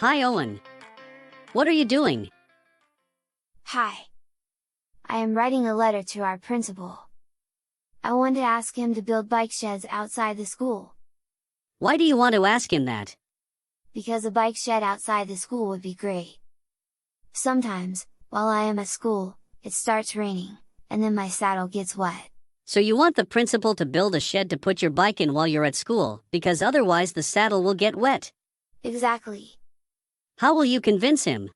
Hi, Owen. What are you doing? Hi. I am writing a letter to our principal. I want to ask him to build bike sheds outside the school. Why do you want to ask him that? Because a bike shed outside the school would be great. Sometimes, while I am at school, it starts raining, and then my saddle gets wet. So you want the principal to build a shed to put your bike in while you're at school, because otherwise the saddle will get wet. Exactly. How will you convince him?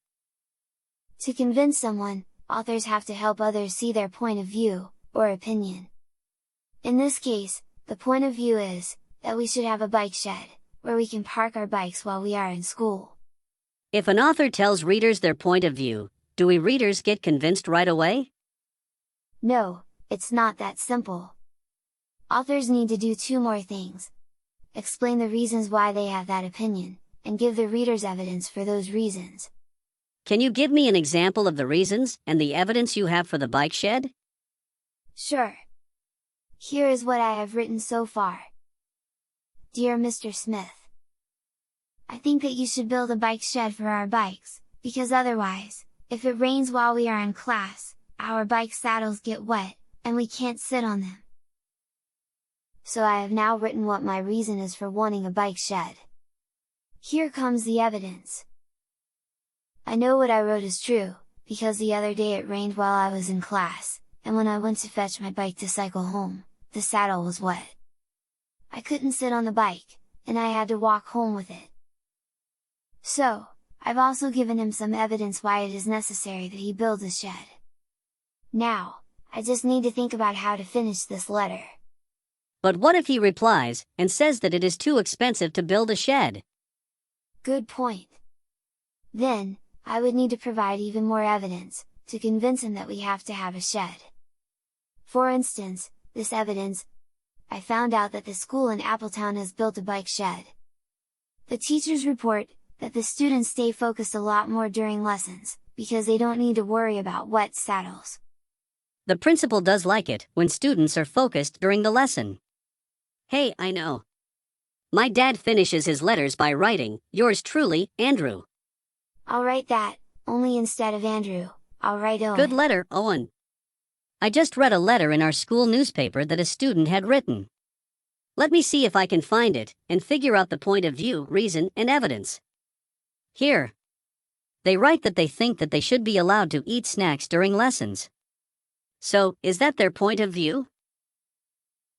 To convince someone, authors have to help others see their point of view, or opinion. In this case, the point of view is, that we should have a bike shed, where we can park our bikes while we are in school. If an author tells readers their point of view, do we readers get convinced right away? No, it's not that simple. Authors need to do two more things. Explain the reasons why they have that opinion, and give the readers evidence for those reasons. Can you give me an example of the reasons and the evidence you have for the bike shed? Sure. Here is what I have written so far. Dear Mr. Smith, I think that you should build a bike shed for our bikes, because otherwise, if it rains while we are in class, our bike saddles get wet, and we can't sit on them. So I have now written what my reason is for wanting a bike shed. Here comes the evidence. I know what I wrote is true, because the other day it rained while I was in class, and when I went to fetch my bike to cycle home, the saddle was wet. I couldn't sit on the bike, and I had to walk home with it. So, I've also given him some evidence why it is necessary that he build a shed. Now, I just need to think about how to finish this letter. But what if he replies, and says that it is too expensive to build a shed? Good point. Then, I would need to provide even more evidence, to convince him that we have to have a shed. For instance, this evidence, I found out that the school in Appletown has built a bike shed. The teachers report, that the students stay focused a lot more during lessons, because they don't need to worry about wet saddles. The principal does like it when students are focused during the lesson. Hey, I know. My dad finishes his letters by writing, "Yours truly, Andrew." I'll write that, only instead of Andrew, I'll write Owen. Good letter, Owen. I just read a letter in our school newspaper that a student had written. Let me see if I can find it, and figure out the point of view, reason, and evidence. Here. They write that they think that they should be allowed to eat snacks during lessons. So, is that their point of view?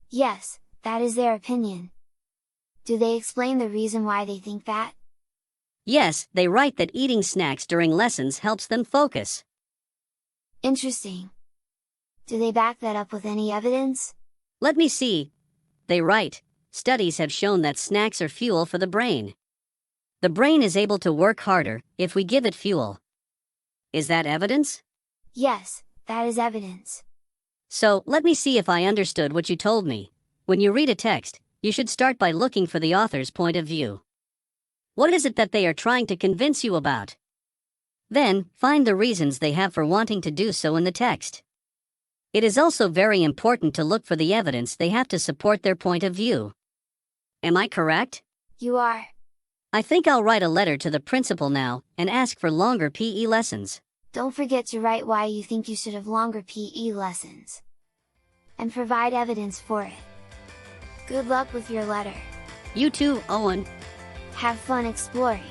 Yes, that is their opinion. Do they explain the reason why they think that? Yes, they write that eating snacks during lessons helps them focus. Interesting. Do they back that up with any evidence? Let me see. They write, studies have shown that snacks are fuel for the brain. The brain is able to work harder if we give it fuel. Is that evidence? Yes, that is evidence. So, let me see if I understood what you told me. When you read a text, you should start by looking for the author's point of view. What is it that they are trying to convince you about? Then, find the reasons they have for wanting to do so in the text. It is also very important to look for the evidence they have to support their point of view. Am I correct? You are. I think I'll write a letter to the principal now, and ask for longer PE lessons. Don't forget to write why you think you should have longer PE lessons. And provide evidence for it. Good luck with your letter. You too, Owen. Have fun exploring!